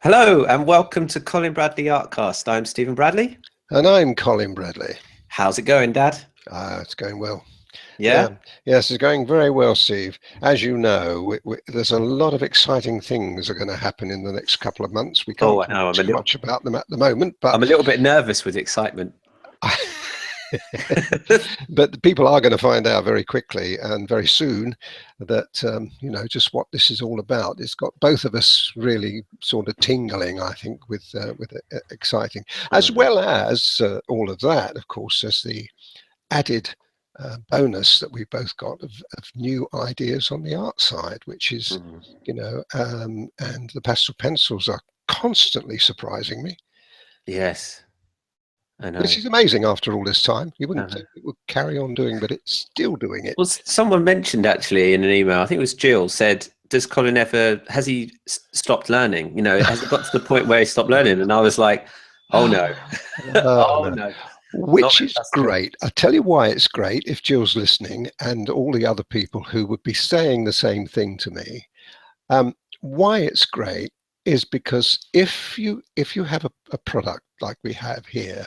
Hello and welcome to Colin Bradley Artcast. I'm Stephen Bradley. And I'm Colin Bradley. How's it going, Dad? It's going well. Yeah? Yes, it's going very well, Steve. As you know, there's a lot of exciting things are going to happen in the next couple of months. We Oh, can't I talk know. too much about them at the moment, but I'm a little bit nervous with excitement. but the people are going to find out very quickly and very soon that just what this is all about. It's got both of us really sort of tingling, I think, with exciting, as well as all of that, of course, as the added bonus that we've both got of new ideas on the art side, which is, and the pastel pencils are constantly surprising me. Yes, I know. This is amazing after all this time. You wouldn't think it would carry on doing, but it's still doing it. Well, someone mentioned actually in an email, I think it was Jill, said, has he stopped learning? Has it got to the point where he stopped learning? And I was like, oh no. Oh, no. Which is great. I'll tell you why it's great if Jill's listening and all the other people who would be saying the same thing to me. Why it's great is because if you have a product like we have here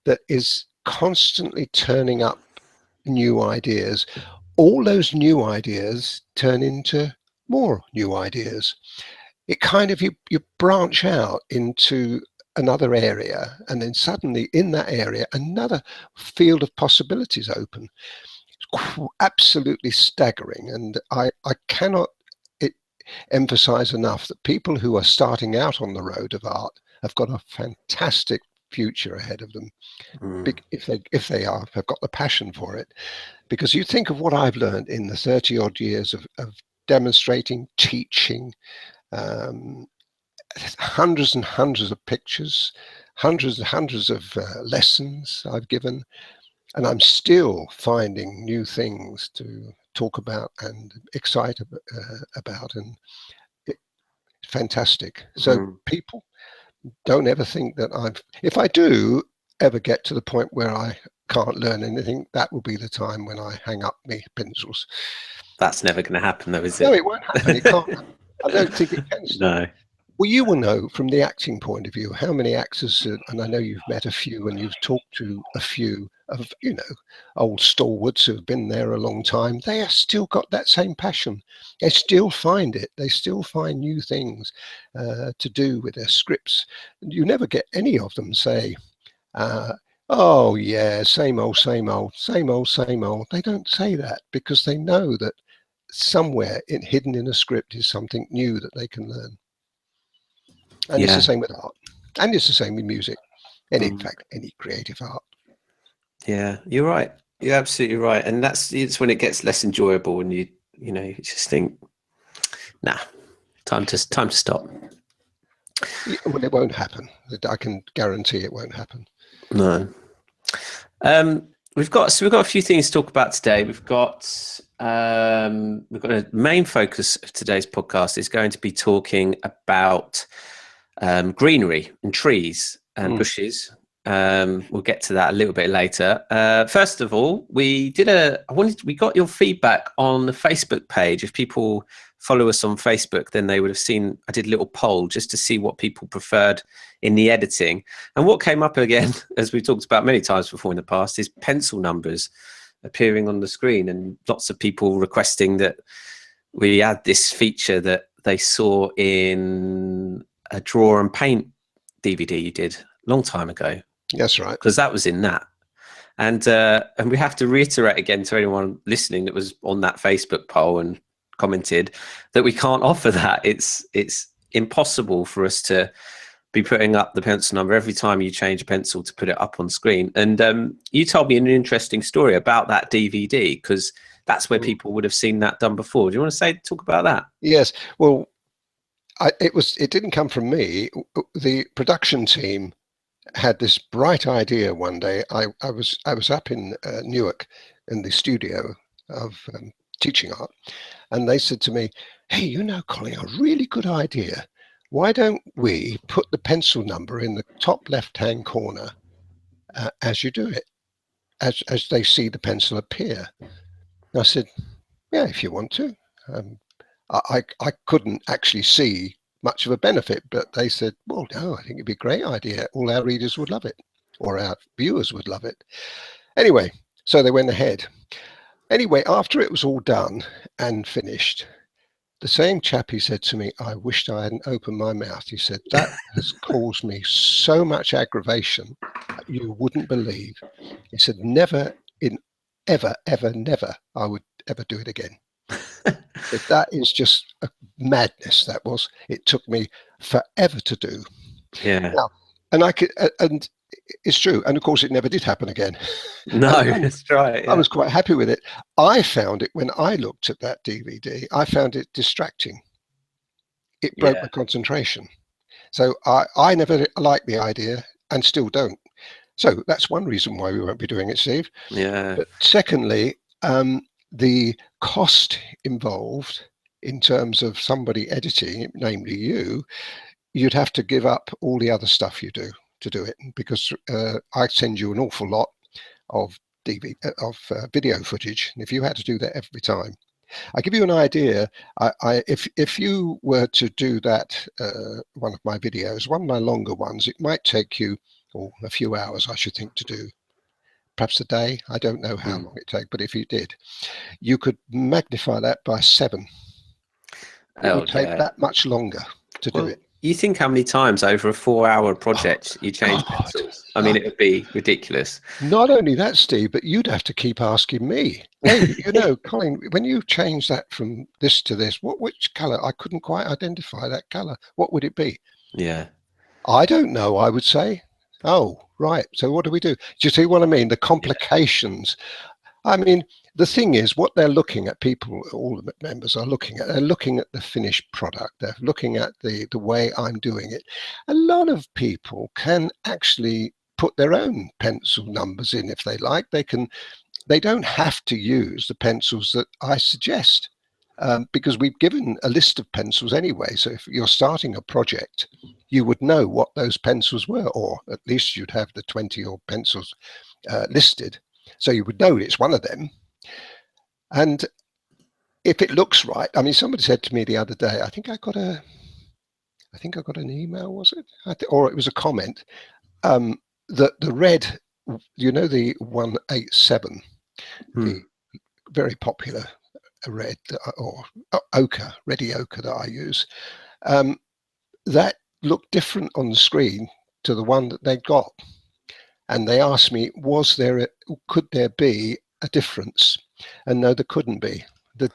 that is constantly turning up new ideas, all those new ideas turn into more new ideas. It kind of, you branch out into another area, and then suddenly in that area another field of possibilities open. It's absolutely staggering, and I cannot emphasize enough that people who are starting out on the road of art have got a fantastic future ahead of them. If they have got the passion for it. Because you think of what I've learned in the 30 odd years of demonstrating, teaching, hundreds and hundreds of pictures, hundreds and hundreds of lessons I've given, and I'm still finding new things to talk about and excite about, and it's fantastic. So people, don't ever think that if I do ever get to the point where I can't learn anything, that will be the time when I hang up my pencils. That's never going to happen though, is it? No, it won't happen. It can't. I don't think it can. No. Well, you will know from the acting point of view how many actors, and I know you've met a few and you've talked to a few of, old stalwarts who have been there a long time. They have still got that same passion. They still find it. They still find new things to do with their scripts. You never get any of them say, oh yeah, same old, same old, same old, same old. They don't say that because they know that somewhere hidden in a script is something new that they can learn. And it's the same with art, and it's the same with music, and in fact, any creative art. Yeah, you're right. You're absolutely right, and it's when it gets less enjoyable, and you just think, nah, time to stop. Well, it won't happen. I can guarantee it won't happen. No. We've got a few things to talk about today. We've got a main focus of today's podcast is going to be talking about greenery and trees and bushes. We'll get to that a little bit later. First of all, we got your feedback on the Facebook page. If people follow us on Facebook, then they would have seen I did a little poll just to see what people preferred in the editing. And what came up again, as we talked about many times before in the past, is pencil numbers appearing on the screen, and lots of people requesting that we add this feature that they saw in a draw and paint DVD you did a long time ago. That's right. Because that was in that. And we have to reiterate again to anyone listening that was on that Facebook poll and commented that we can't offer that. It's impossible for us to be putting up the pencil number every time you change a pencil to put it up on screen. And you told me an interesting story about that DVD, because that's where people would have seen that done before. Do you want to talk about that? Yes. Well, it didn't come from me. The production team had this bright idea one day. I was up in Newark in the studio of teaching art, and they said to me, hey, Colin, a really good idea. Why don't we put the pencil number in the top left-hand corner as you do it, as they see the pencil appear? And I said, yeah, if you want to. I couldn't actually see much of a benefit, but they said, well, no, I think it'd be a great idea. All our readers would love it, or our viewers would love it. Anyway, so they went ahead. Anyway, after it was all done and finished, the same chap, he said to me, I wished I hadn't opened my mouth. He said, that has caused me so much aggravation, you wouldn't believe. He said, never in ever, ever, never, I would ever do it again. That is just a madness. That was. It took me forever to do. Yeah. Now, and I could, and it's true. And of course, it never did happen again. No, that's right. Yeah. I was quite happy with it. I found it when I looked at that DVD. I found it distracting. It broke my concentration. So I never liked the idea, and still don't. So that's one reason why we won't be doing it, Steve. Yeah. But secondly, the cost involved in terms of somebody editing, namely you, you'd have to give up all the other stuff you do to do it, because I send you an awful lot of video footage, and if you had to do that every time, I give you an idea. If you were to do that, one of my videos, one of my longer ones, it might take you a few hours, I should think, to do. Perhaps a day. I don't know how long it takes, but if you did, you could magnify that by 7. It would take that much longer to do it. You think how many times over a 4-hour project you change pencils? I mean, it would be ridiculous. Not only that, Steve, but you'd have to keep asking me, hey, Colin, when you change that from this to this, which color? I couldn't quite identify that color. What would it be? Yeah. I don't know, I would say. Oh, right. So what do we do? Do you see what I mean? The complications. Yeah. I mean, the thing is, what they're looking at, people, all the members are looking at, they're looking at the finished product. They're looking at the way I'm doing it. A lot of people can actually put their own pencil numbers in if they like. They don't have to use the pencils that I suggest, because we've given a list of pencils anyway. So if you're starting a project, you would know what those pencils were, or at least you'd have the 20 odd pencils listed. So you would know it's one of them. And if it looks right, I mean, somebody said to me the other day, I think I got an email, was it? Or it was a comment, that the red, the 187, the very popular red, or ochre, ready ochre that I use, that looked different on the screen to the one that they got. And they asked me, could there be a difference? And no, there couldn't be.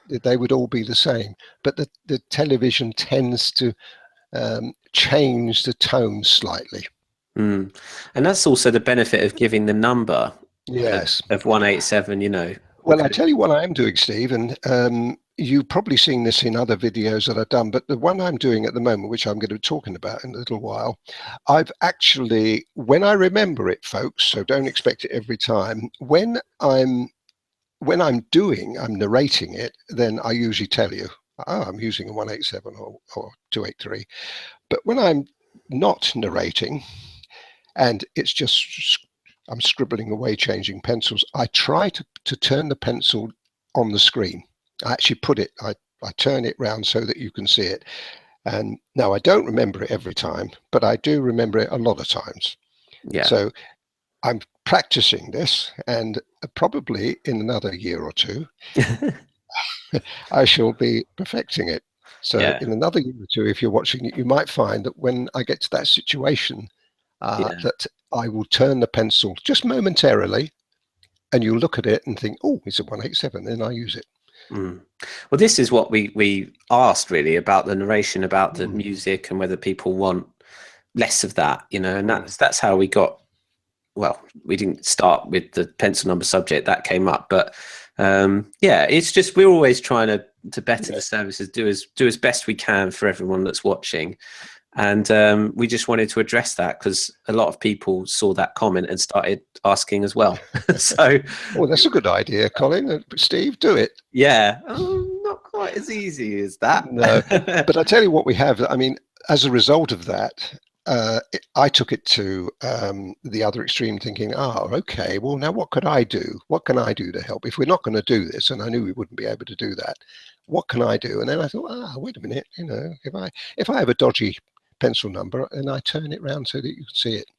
They would all be the same. But the television tends to change the tone slightly. And that's also the benefit of giving the number. Yes. Of 187, Well, I tell you what I am doing, Steve, and you've probably seen this in other videos that I've done, but the one I'm doing at the moment, which I'm going to be talking about in a little while, I've actually, when I remember it, folks, so don't expect it every time, when I'm narrating it, then I usually tell you, I'm using a 187 or 283. But when I'm not narrating, and it's just, I'm scribbling away, changing pencils, I try to turn the pencil on the screen. I actually put it, I turn it round so that you can see it. And now I don't remember it every time, but I do remember it a lot of times. Yeah. So I'm practicing this, and probably in another year or two, I shall be perfecting it. So in another year or two, if you're watching it, you might find that when I get to that situation, that I will turn the pencil just momentarily, and you'll look at it and think, oh, it's a 187, then I use it. Well, this is what we asked really about the narration, about the music, and whether people want less of that, and that's how we got. Well, we didn't start with the pencil number subject, that came up, but it's just we're always trying to better the services, do as best we can for everyone that's watching. And we just wanted to address that because a lot of people saw that comment and started asking as well. So, that's a good idea, Colin. Steve, do it. Yeah, not quite as easy as that. No, but I tell you what we have. I mean, as a result of that, I took it to the other extreme, thinking, okay, well, now what could I do? What can I do to help? If we're not going to do this, and I knew we wouldn't be able to do that, what can I do? And then I thought, wait a minute, if I have a dodgy pencil number, and I turn it round so that you can see it.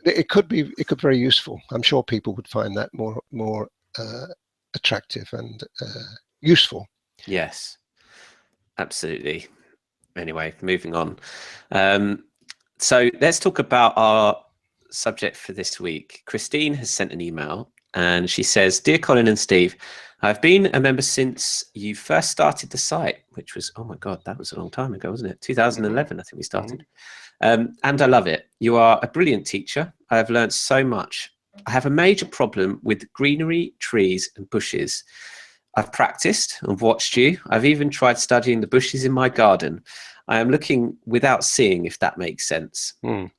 It could be very useful. I'm sure people would find that more attractive and useful. Yes, absolutely. Anyway, moving on. So let's talk about our subject for this week. Christine has sent an email and she says, "Dear Colin and Steve, I've been a member since you first started the site," which was, oh my God, that was a long time ago, wasn't it? 2011, I think we started. And I love it. You are a brilliant teacher. I have learned so much. I have a major problem with greenery, trees and bushes. I've practiced and watched you. I've even tried studying the bushes in my garden. I am looking without seeing, if that makes sense.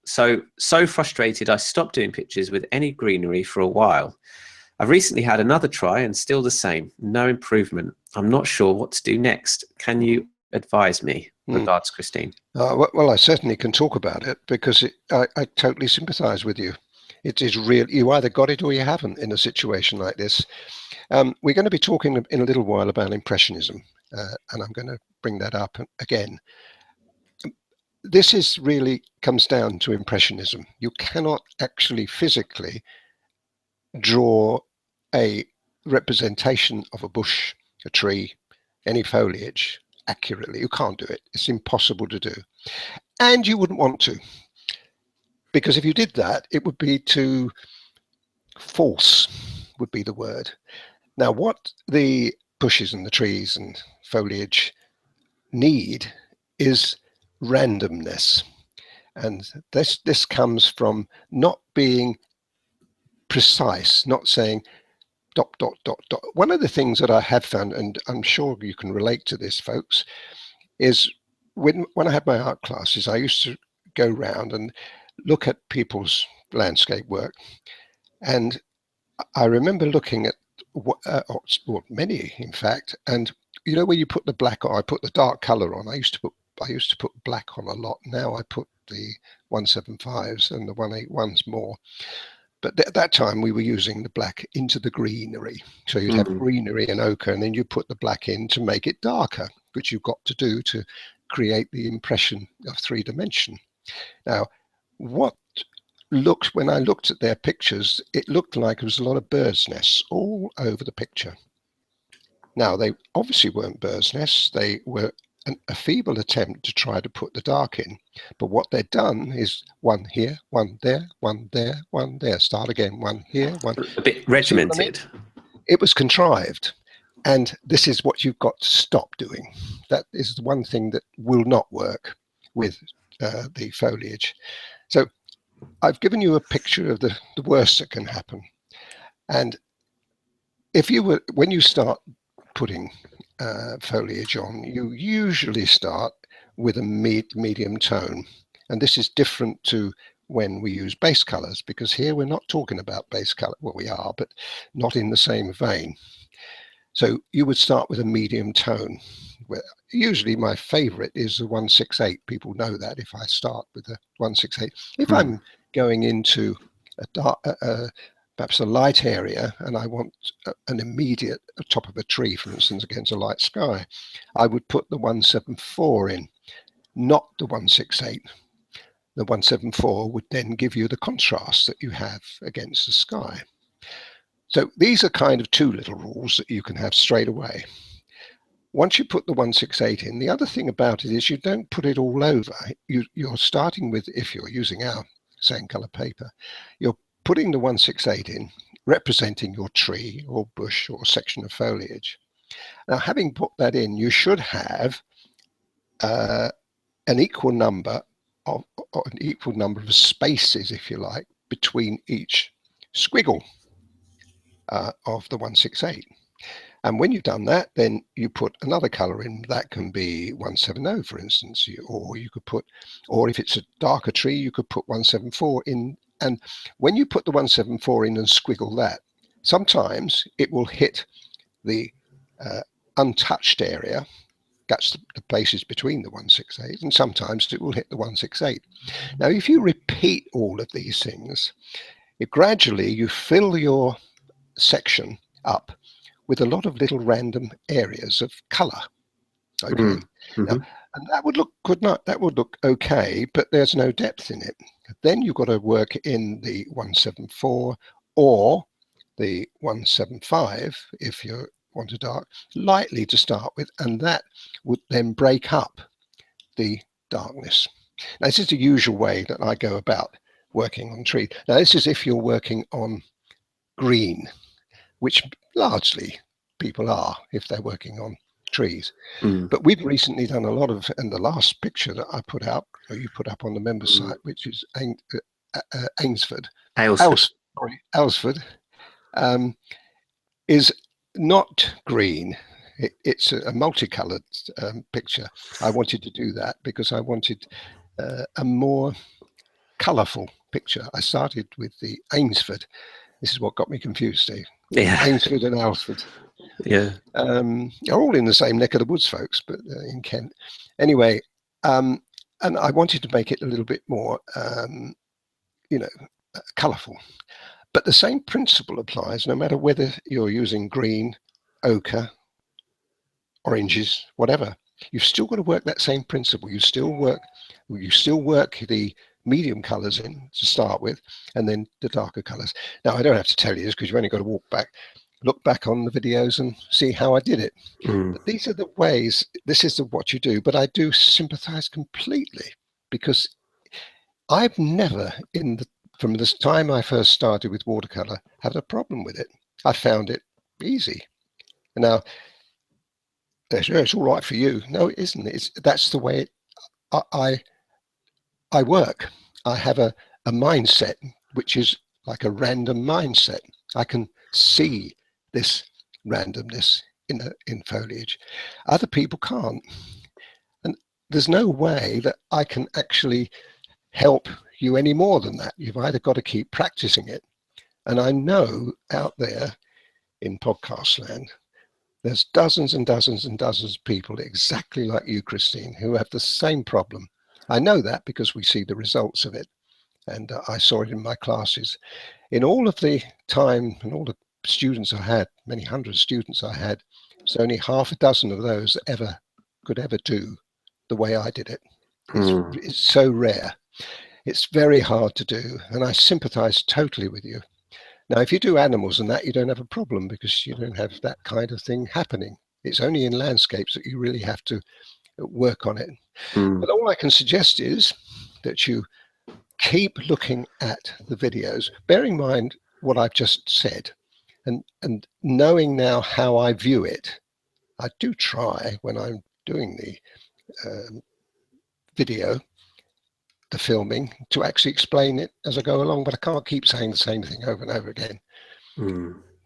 So frustrated, I stopped doing pictures with any greenery for a while. I've recently had another try and still the same. No improvement. I'm not sure what to do next. Can you advise me? Regards, Christine. Well, I certainly can talk about it because I totally sympathise with you. It is real. You either got it or you haven't in a situation like this. We're going to be talking in a little while about Impressionism, and I'm going to bring that up again. This is really comes down to Impressionism. You cannot actually physically draw a representation of a bush, a tree, any foliage accurately. You can't do it. It's impossible to do. And you wouldn't want to, because if you did that, it would be too false, would be the word. Now, what the bushes and the trees and foliage need is randomness. And this comes from not being precise, not saying dot, dot, dot, dot. One of the things that I have found, and I'm sure you can relate to this, folks, is when I had my art classes, I used to go round and look at people's landscape work. And I remember looking at many, in fact, and when you put the black on, I put the dark color on. I used to put black on a lot. Now I put the 175s and the 181s more. But at that time we were using the black into the greenery. So you'd have greenery and ochre, and then you put the black in to make it darker, which you've got to do to create the impression of 3-dimension. Now, when I looked at their pictures, it looked like there was a lot of birds' nests all over the picture. Now, they obviously weren't birds' nests. They were a feeble attempt to try to put the dark in. But what they'd done is one here, one there, one there, one there. Start again, one here, one. A bit regimented. It was contrived. And this is what you've got to stop doing. That is the one thing that will not work with the foliage. So I've given you a picture of the worst that can happen. And when you start putting foliage on, you usually start with a medium tone. And this is different to when we use base colors, because here we're not talking about base color. Well, we are, but not in the same vein. So you would start with a medium tone. Usually my favorite is the 168. People know that if I start with the 168. If I'm going into a dark, perhaps a light area, and I want an immediate top of a tree, for instance, against a light sky, I would put the 174 in, not the 168. The 174 would then give you the contrast that you have against the sky. So these are kind of two little rules that you can have straight away. Once you put the 168 in, the other thing about it is you don't put it all over. You're starting with, if you're using our same color paper, you're putting the 168 in, representing your tree or bush or section of foliage. Now, having put that in, you should have an equal number of spaces, if you like, between each squiggle of the 168. And when you've done that, then you put another color in. That can be 170, for instance, or you could put, or if it's a darker tree, you could put 174 in. And when you put the 174 in and squiggle that, sometimes it will hit the untouched area. That's the places between the 168, and sometimes it will hit the 168. Now, if you repeat all of these things, gradually you fill your section up with a lot of little random areas of color. Okay. Now, Mm-hmm. and that would look good. Not that would look okay, but there's no depth in it. Then you've got to work in the 174 or the 175 if you want a dark lightly to start with, and that would then break up the darkness. Now, this is the usual way that I go about working on trees. Now, this is if you're working on green, which largely people are if they're working on trees. But we've recently done a lot of, and the last picture that I put out, or you put up on the members site, which is Ainsford, Aylesford, is not green. It's a multicolored picture. I wanted to do that because I wanted a more colourful picture. I started with the Ainsford. This is what got me confused, Steve. Yeah. Ainsford and Aylesford. Yeah. Are all in the same neck of the woods, folks, but in Kent. Anyway, and I wanted to make it a little bit more, colourful. But the same principle applies no matter whether you're using green, ochre, oranges, whatever. You've still got to work that same principle. You still work the medium colours in to start with, and then the darker colours. Now, I don't have to tell you this because you've only got to look back on the videos and see how I did it. But these are the ways, this is what you do. But I do sympathise completely because I've never, from this time I first started with watercolour, had a problem with it. I found it easy. Now, it's all right for you. No, it isn't. That's the way I work. I have a mindset which is like a random mindset. I can see this randomness in foliage. Other people can't. And there's no way that I can actually help you any more than that. You've either got to keep practicing it. And I know out there in podcast land, there's dozens and dozens and dozens of people exactly like you, Christine, who have the same problem. I know that because we see the results of it. And I saw it in my classes. In all of the time and all the students I had, many hundred students I had, there's only half a dozen of those that could ever do the way I did it. It's so rare. It's very hard to do. And I sympathize totally with you. Now, if you do animals and that, you don't have a problem because you don't have that kind of thing happening. It's only in landscapes that you really have to work on it. But all I can suggest is that you keep looking at the videos, bearing in mind what I've just said, and knowing now how I view it. I do try when I'm doing the video, the filming, to actually explain it as I go along, but I can't keep saying the same thing over and over again.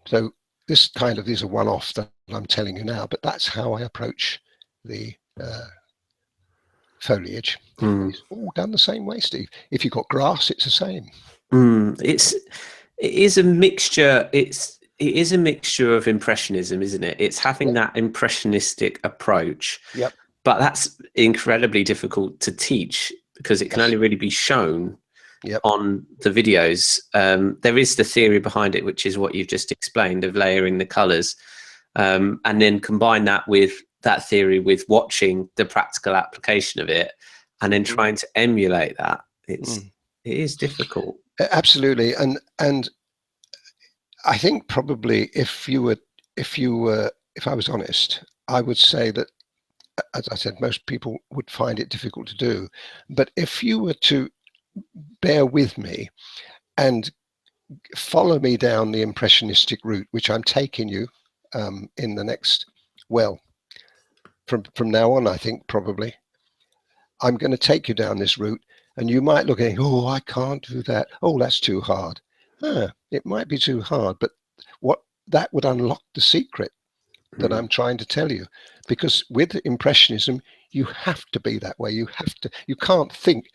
So this kind of is a one-off that I'm telling you now, but that's how I approach the foliage. It's all done the same way, Steve. If you've got grass, it's the same. It is a mixture. It is a mixture of impressionism, isn't it? It's having that impressionistic approach. Yep. But that's incredibly difficult to teach because it can only really be shown on the videos. There is the theory behind it, which is what you've just explained, of layering the colours, and then combine that with that theory with watching the practical application of it, and then trying to emulate that. It is difficult. Absolutely, and I think probably if I was honest, I would say that, as I said, most people would find it difficult to do. But if you were to bear with me and follow me down the impressionistic route, which I'm taking you in the next, well, from now on, I think probably, I'm going to take you down this route, and you might look at, oh, I can't do that. Oh, that's too hard. It might be too hard, but what that would unlock the secret that I'm trying to tell you, because with Impressionism, you have to be that way. You can't think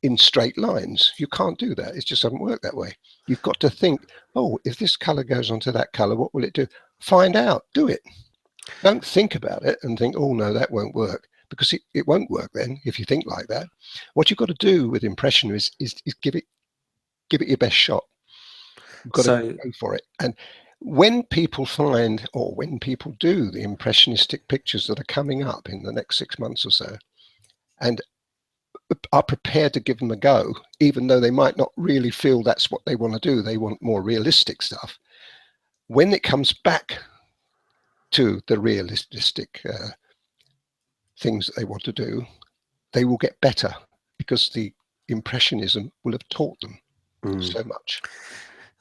in straight lines. You can't do that. It just doesn't work that way. You've got to think, oh, if this color goes onto that color, what will it do? Find out, do it. Don't think about it and think, oh no, that won't work, because it won't work then if you think like that. What you've got to do with Impressionism is give it your best shot. You've got to go for it. And when people find, or when people do the impressionistic pictures that are coming up in the next 6 months or so, and are prepared to give them a go, even though they might not really feel that's what they want to do, they want more realistic stuff. When it comes back to the realistic things that they want to do, they will get better, because the Impressionism will have taught them so much.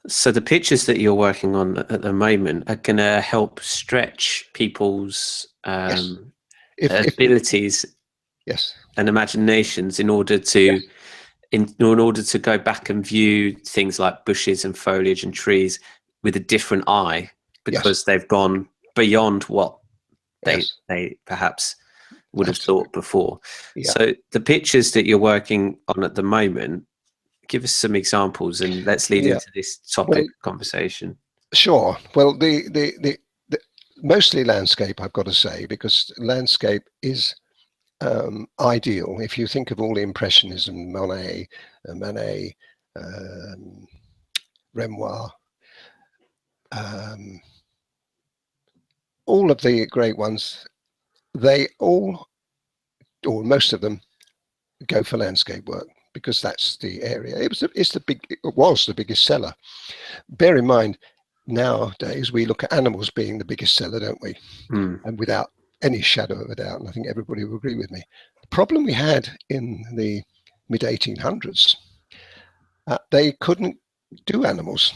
So the pictures that you're working on at the moment are going to help stretch people's abilities and imaginations in order to in order to go back and view things like bushes and foliage and trees with a different eye, because they've gone beyond what they perhaps would have thought before. So the pictures that you're working on at the moment, give us some examples, and let's lead into this topic conversation. Sure. Well, the mostly landscape, I've got to say, because landscape is ideal. If you think of all the Impressionism, Monet, Renoir, all of the great ones, they all, or most of them, go for landscape work, because that's the area. It was the biggest seller. Bear in mind, nowadays we look at animals being the biggest seller, don't we? And without any shadow of a doubt, and I think everybody will agree with me. The problem we had in the mid-1800s, they couldn't do animals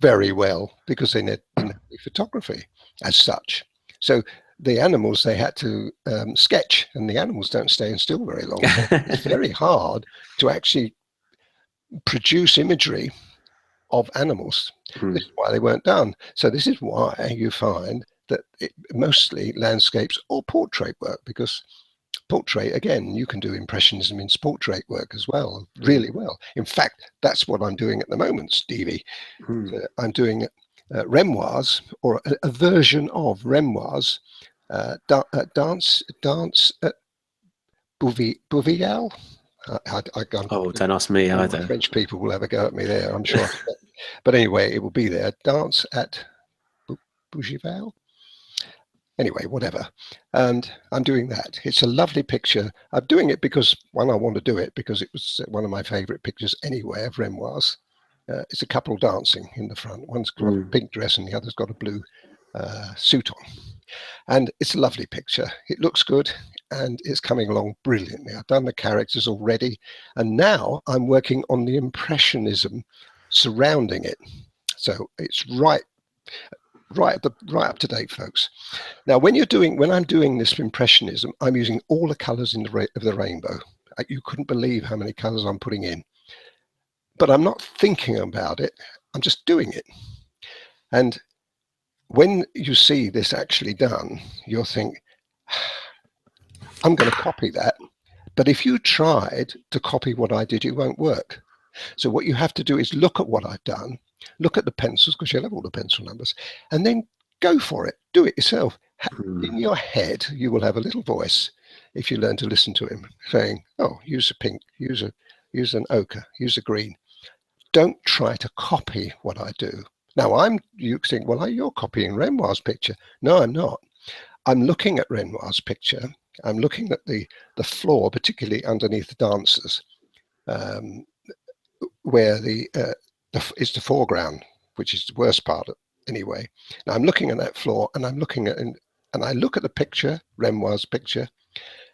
very well, because they didn't have photography as such. So the animals they had to sketch, and the animals don't stay still very long. It's very hard to actually produce imagery of animals. This is why they weren't done. So this is why you find that mostly landscapes or portrait work, because portrait, again, you can do Impressionism in portrait work as well, really well. In fact, that's what I'm doing at the moment, Stevie. I'm doing Renoirs, or a version of Renoirs, dance at Bouvial. Don't ask me either. French people will have a go at me there, I'm sure. But anyway, it will be there. Dance at Bougival. Anyway, whatever. And I'm doing that. It's a lovely picture. I'm doing it because, one, I want to do it because it was one of my favorite pictures anyway of Renoirs. It's a couple dancing in the front. One's got a pink dress and the other's got a blue suit on. And it's a lovely picture. It looks good and it's coming along brilliantly. I've done the characters already, and now I'm working on the Impressionism surrounding it. So it's right up to date, folks. Now, when I'm doing this Impressionism, I'm using all the colors of the rainbow. You couldn't believe how many colors I'm putting in. But I'm not thinking about it. I'm just doing it. And when you see this actually done, you'll think, I'm going to copy that. But if you tried to copy what I did, it won't work. So what you have to do is look at what I've done, look at the pencils, because you'll have all the pencil numbers, and then go for it. Do it yourself. In your head, you will have a little voice, if you learn to listen to him, saying, oh, use a pink, use an ochre, use a green. Don't try to copy what I do. Now, you think, well, you're copying Renoir's picture. No, I'm not. I'm looking at Renoir's picture. I'm looking at the floor, particularly underneath the dancers, where is the foreground, which is the worst part anyway. Now, I'm looking at that floor, and I'm looking at, and I look at the picture, Renoir's picture,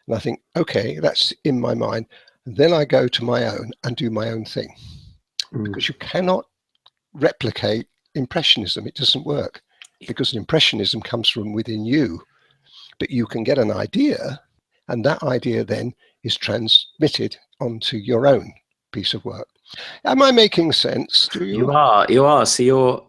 and I think, okay, that's in my mind. And then I go to my own and do my own thing, because you cannot replicate Impressionism. It doesn't work, because Impressionism comes from within you. But you can get an idea, and that idea then is transmitted onto your own piece of work. Am I making sense to you? You are. So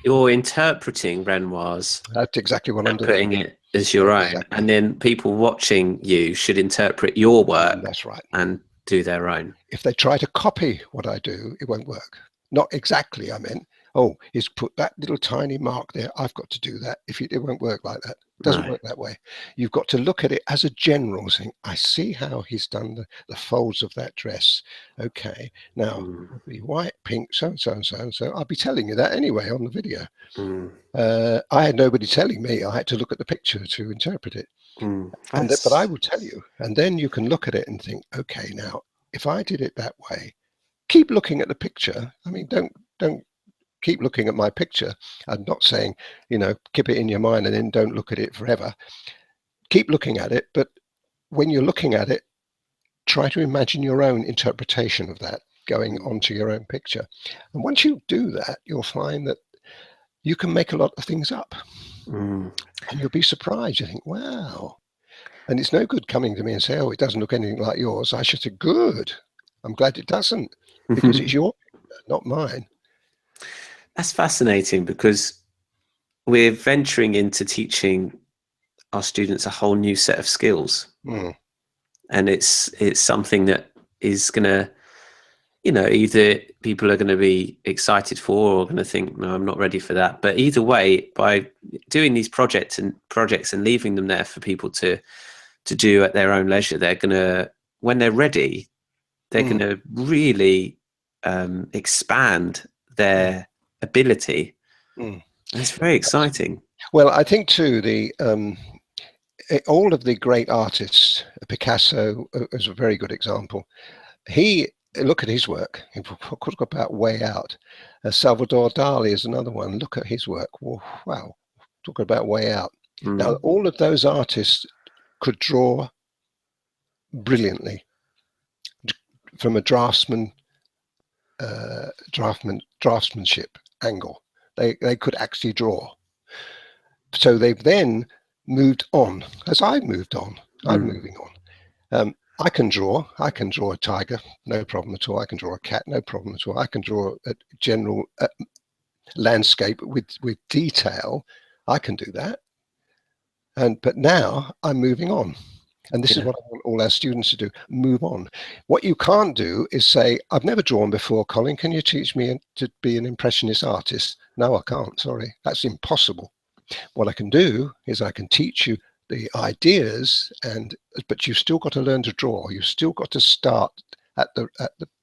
you're interpreting Renoir's. That's exactly what I'm doing. Putting it as your own, and then people watching you should interpret your work. That's right. And do their own. If they try to copy what I do, it won't work. Not exactly, I meant. Oh, he's put that little tiny mark there. I've got to do that. It won't work like that. It doesn't work that way. You've got to look at it as a general thing. I see how he's done the folds of that dress. Okay, now it'll be white, pink, so and so and so and so. I'll be telling you that anyway on the video. I had nobody telling me. I had to look at the picture to interpret it. But I will tell you, and then you can look at it and think, okay, now if I did it that way, keep looking at the picture. I mean, don't keep looking at my picture. I'm not saying, keep it in your mind and then don't look at it forever. Keep looking at it, but when you're looking at it, try to imagine your own interpretation of that going onto your own picture. And once you do that, you'll find that you can make a lot of things up. And you'll be surprised. You think, wow. And it's no good coming to me and say, oh, it doesn't look anything like yours. I should say, good. I'm glad it doesn't, because it's your picture, not mine. That's fascinating, because we're venturing into teaching our students a whole new set of skills. And it's something that is going to, either people are going to be excited for or going to think, no, I'm not ready for that. But either way, by doing these projects and leaving them there for people to do at their own leisure, they're going to, when they're ready, they're going to really expand their ability. It's very exciting. Well, I think too, all of the great artists, Picasso is a very good example. Look at his work. Talk about way out. Salvador Dali is another one. Look at his work. Wow, talk about way out. Now, all of those artists could draw brilliantly from a draftsmanship angle. They could actually draw. So they've then moved on, as I've moved on. I'm moving on. I can draw a tiger, no problem at all. I can draw a cat, no problem at all. I can draw a general landscape with detail. I can do that. But now I'm moving on. And this is what I want all our students to do, move on. What you can't do is say, I've never drawn before, Colin, can you teach me to be an Impressionist artist? No, I can't, sorry, that's impossible. What I can do is I can teach you the ideas, but you've still got to learn to draw. You've still got to start at the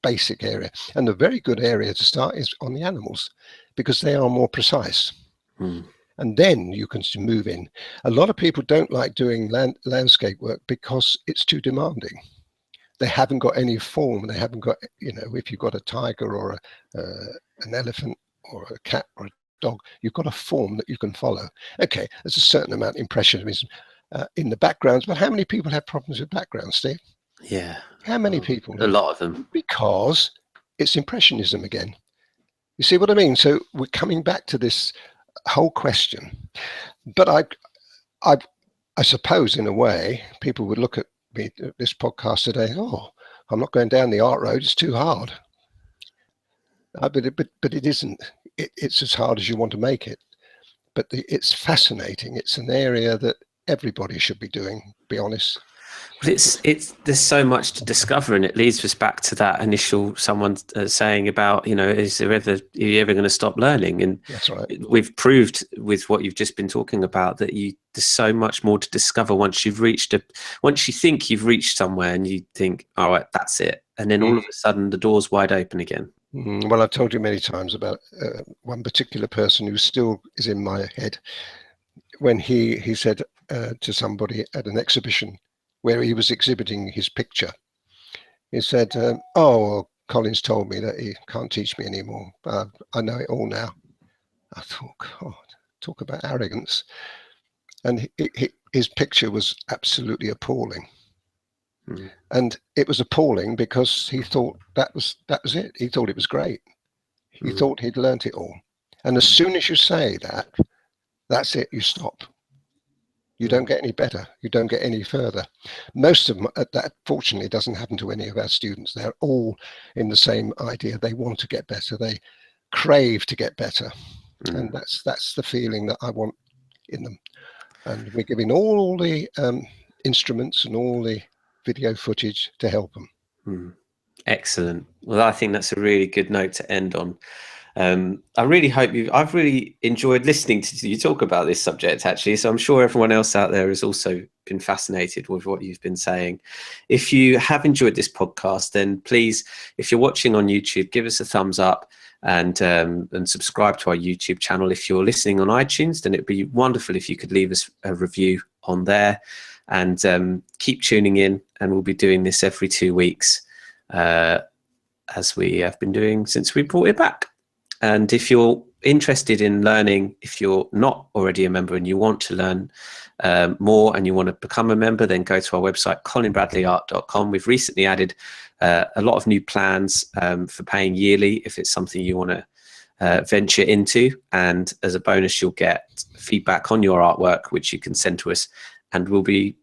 basic area. And the very good area to start is on the animals, because they are more precise. And then you can move in. A lot of people don't like doing landscape work because it's too demanding. They haven't got any form. They haven't got, if you've got a tiger or an elephant or a cat or a dog, you've got a form that you can follow. Okay, there's a certain amount of impressionism in the backgrounds, but how many people have problems with backgrounds, Steve? Yeah. How many people? A lot of them. Because it's Impressionism again. You see what I mean? So we're coming back to this whole question. But I suppose in a way people would look at me, this podcast today, oh, I'm not going down the art road, it's too hard. But it isn't. It's as hard as you want to make it. But it's fascinating. It's an area that everybody should be doing, be honest. But there's so much to discover, and it leads us back to that initial someone saying about, are you ever going to stop learning? And that's right. We've proved with what you've just been talking about that there's so much more to discover once you think you've reached somewhere and you think, all right, that's it, and then all of a sudden the door's wide open again. Well, I've told you many times about one particular person who still is in my head, when he said to somebody at an exhibition where he was exhibiting his picture, he said, Colin's told me that he can't teach me anymore. I know it all now. I thought, God, talk about arrogance. And his picture was absolutely appalling. And it was appalling because he thought that was it. He thought it was great. He thought he'd learnt it all. And as soon as you say that, that's it, you stop. You don't get any better. You don't get any further. Most of them, that fortunately doesn't happen to any of our students. They're all in the same idea. They want to get better. They crave to get better. And that's the feeling that I want in them. And we're giving all the instruments and all the video footage to help them. Excellent. Well, I think that's a really good note to end on. I really hope I've really enjoyed listening to you talk about this subject, actually. So I'm sure everyone else out there has also been fascinated with what you've been saying. If you have enjoyed this podcast, then please, if you're watching on YouTube, give us a thumbs up and subscribe to our YouTube channel. If you're listening on iTunes, then it'd be wonderful if you could leave us a review on there, and keep tuning in. And we'll be doing this every 2 weeks, as we have been doing since we brought it back. And if you're interested in learning, if you're not already a member and you want to learn more and you want to become a member, then go to our website, colinbradleyart.com. We've recently added a lot of new plans for paying yearly if it's something you want to venture into. And as a bonus, you'll get feedback on your artwork, which you can send to us. And we'll be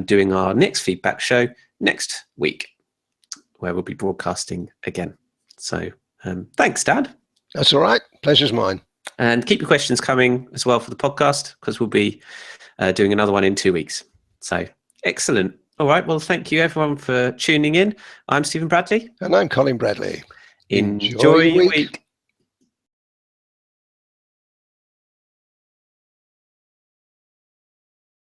doing our next feedback show next week, where we'll be broadcasting again. So thanks, Dad. That's all right. Pleasure's mine. And keep your questions coming as well for the podcast, because we'll be doing another one in 2 weeks. So excellent. All right. Well, thank you everyone for tuning in. I'm Stephen Bradley. And I'm Colin Bradley. Enjoy your week.